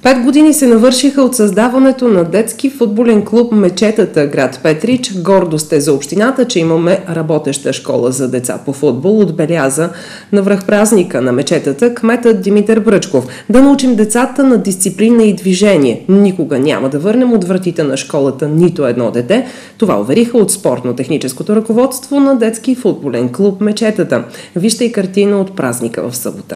5 години се навършиха от създаването на детски футболен клуб Мечетата, град Петрич. Гордост е за общината, че имаме работеща школа за деца по футбол, отбеляза на връхпразника на Мечетата кметът Димитър Бръчков. Да научим децата на дисциплина и движение. Никога няма да върнем от вратите на школата нито едно дете. Това увериха от спортно-техническото ръководство на детски футболен клуб Мечетата. Вижте и картина от празника в събота.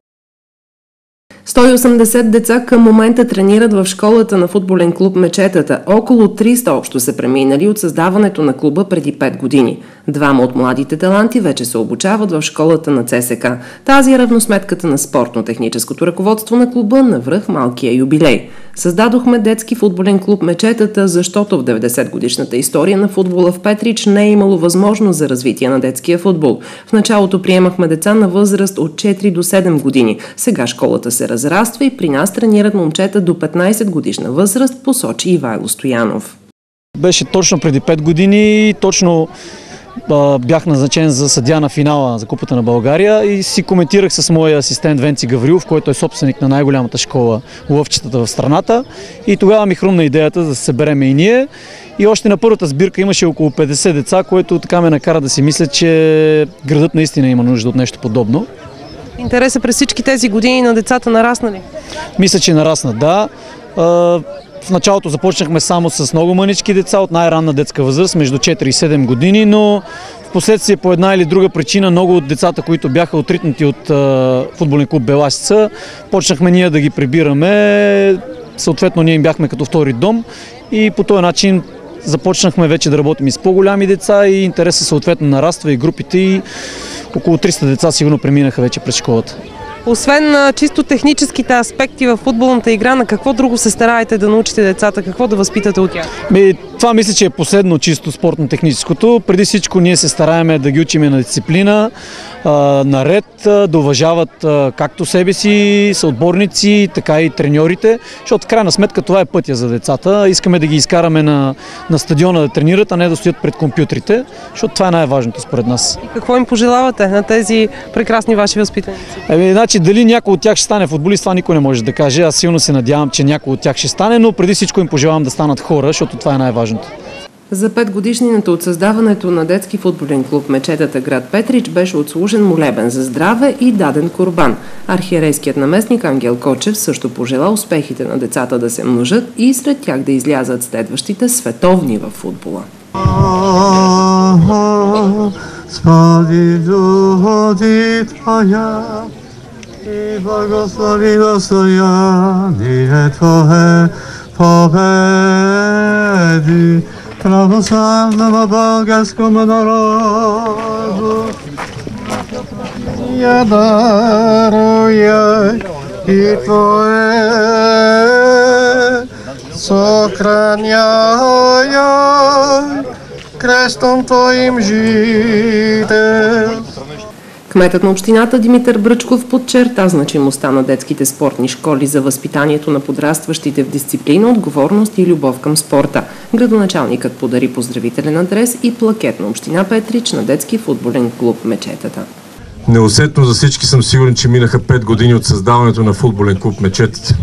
180 деца към момента тренират в школата на футболен клуб Мечетата. Около 300 общо са преминали от създаването на клуба преди 5 години. Двама от младите таланти вече се обучават в школата на ЦСК. Тази е равносметката на спортно-техническото ръководство на клуба на връх малкия юбилей. Създадохме детски футболен клуб Мечетата, защото в 90-годишната история на футбола в Петрич не е имало възможност за развитие на детския футбол. В началото приемахме деца на възраст от 4 до 7 години. Сега школата се разраства и при нас тренират момчета до 15 годишна възраст, посочи Ивайло Стоянов. Беше точно преди 5 години, точно бях назначен за съдия на финала за Купата на България и си коментирах с моя асистент Венци Гаврилов, който е собственик на най-голямата школа лъвчетата в страната, и тогава ми хрумна идеята да се съберем и ние. И още на първата сбирка имаше около 50 деца, което така ме накара да си мисля, че градът наистина има нужда от нещо подобно. Интересът през всички тези години на децата нарасна ли? Мисля, че нарасна, да. В началото започнахме само с много мънички деца от най-ранна детска възраст, между 4 и 7 години, но в последствие по една или друга причина много от децата, които бяха отритнати от футболен клуб Беласица, почнахме ние да ги прибираме. Съответно ние им бяхме като втори дом и по този начин започнахме вече да работим и с по-голями деца и интересът съответно нараства и групите, и около 300 деца сигурно преминаха вече през школата. Освен на чисто техническите аспекти в футболната игра, на какво друго се стараете да научите децата, какво да възпитате от тях? Това мисля, че е последно чисто спортно-техническото. Преди всичко ние се стараеме да ги учиме на дисциплина, на ред, да уважават както себе си, съотборници, така и треньорите, защото в крайна сметка това е пътя за децата. Искаме да ги изкараме на стадиона да тренират, а не да стоят пред компютрите, защото това е най-важното според нас. И какво им пожелавате на тези прекрасни ваши възпитаници? Значи, дали някой от тях ще стане футболист, това никой не може да каже. Аз силно се надявам, че някой от тях ще стане, но преди всичко им пожелавам да станат хора, защото това е най-важното. За 5 годишнината от създаването на детски футболен клуб Мечетата, град Петрич, беше отслужен молебен за здраве и даден курбан. Архиерейският наместник Ангел Кочев също пожела успехите на децата да се множат и сред тях да излязат следващите световни във футбола. I błogosławionostojannie Twoje powiedzi, prawosławnemu bogaskiemu narodu. Ja daruję i Twoje sokraniają крестом Твоим жител. Кметът на общината Димитър Бръчков подчерта значимостта на детските спортни школи за възпитанието на подрастващите в дисциплина, отговорност и любов към спорта. Градоначалникът подари поздравителен адрес и плакет на община Петрич на детски футболен клуб Мечетата. Неусетно за всички съм сигурен, че минаха 5 години от създаването на футболен клуб Мечетата.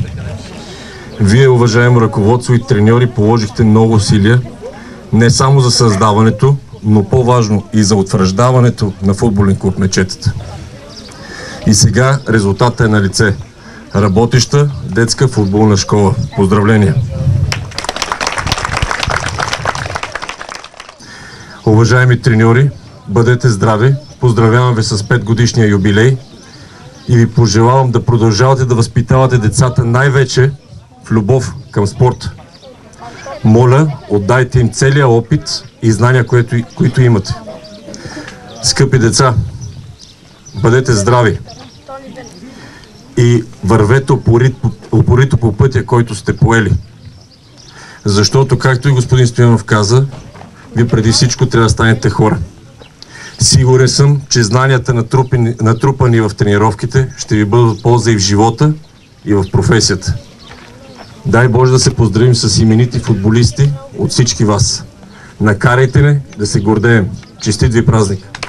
Вие, уважаемо ръководство и треньори, положихте много усилия не само за създаването, но по-важно и за утвърждаването на футболен клуб Мечетата. И сега резултатът е на лице. Работеща детска футболна школа. Поздравления! Уважаеми треньори, бъдете здрави! Поздравявам ви с 5 годишния юбилей и ви пожелавам да продължавате да възпитавате децата най-вече в любов към спорта. Моля, отдайте им целия опит и знания, които имате. Скъпи деца, бъдете здрави и вървете упорито по пътя, който сте поели. Защото, както и господин Стоянов каза, вие преди всичко трябва да станете хора. Сигурен съм, че знанията натрупани в тренировките ще ви бъдат от полза и в живота, и в професията. Дай Боже да се поздравим с именити футболисти от всички вас. Накарайте ме да се гордеем. Честит ви празник!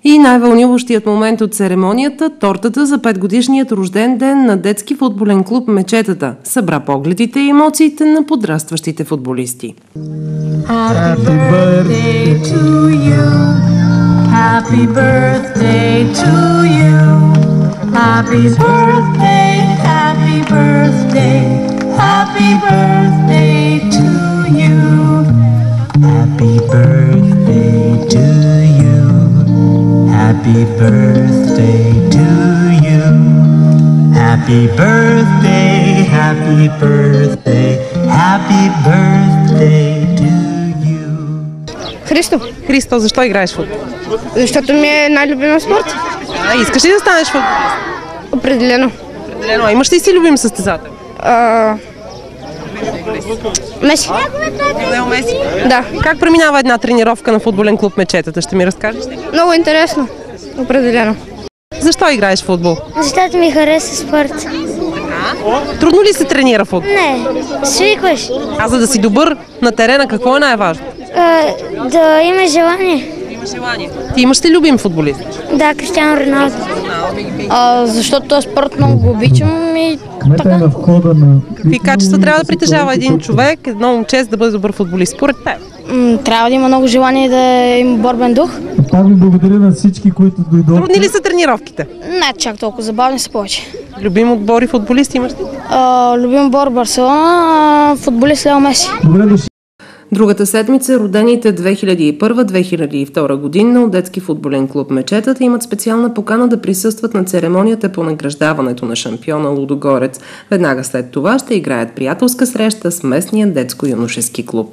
И И най-вълнуващият момент от церемонията – тортата за 5-годишният рожден ден на детски футболен клуб Мечетата събра погледите и емоциите на подрастващите футболисти. Happy birthday to you. Happy birthday to you. Happy birthday, happy birthday, happy birthday to you. Happy birthday to you. Happy birthday to you. Happy birthday, happy birthday, happy birthday to you. Христо, защо играеш футбол? Защото ми е най-любимия спорт. Искаш ли да станеш футболист? Определено. Определено. А имаш ли си любим състезател? Меси. Лео Меси? Да. Как преминава една тренировка на футболен клуб Мечетата? Ще ми разкажеш ли? Много интересно. Определено. Защо играеш футбол? Защото ми хареса спорт. Трудно ли се тренира футбол? Не, свикваш. А за да си добър на терена, какво е най-важно? Да имаш желание. Имаш желание. Ти имаш ли любим футболист? Да, Кристиано Роналдо. Защото този спорт много го обичам и така. Какви качества трябва да притежава един човек, едно момче, за да бъде добър футболист? Според теб? Трябва да има много желание да има борбен дух. Пак ви благодаря на всички, които дойдохте. Трудни ли са тренировките? Не чак толкова забавни са повече. Любим отбор и футболист имаш ли? Любим отбор Барселона, футболист Лео Меси. Добре дошли. Другата седмица родените 2001-2002 година от детски футболен клуб Мечетата имат специална покана да присъстват на церемонията по награждаването на шампиона Лудогорец. Веднага след това ще играят приятелска среща с местния детско-юношески клуб.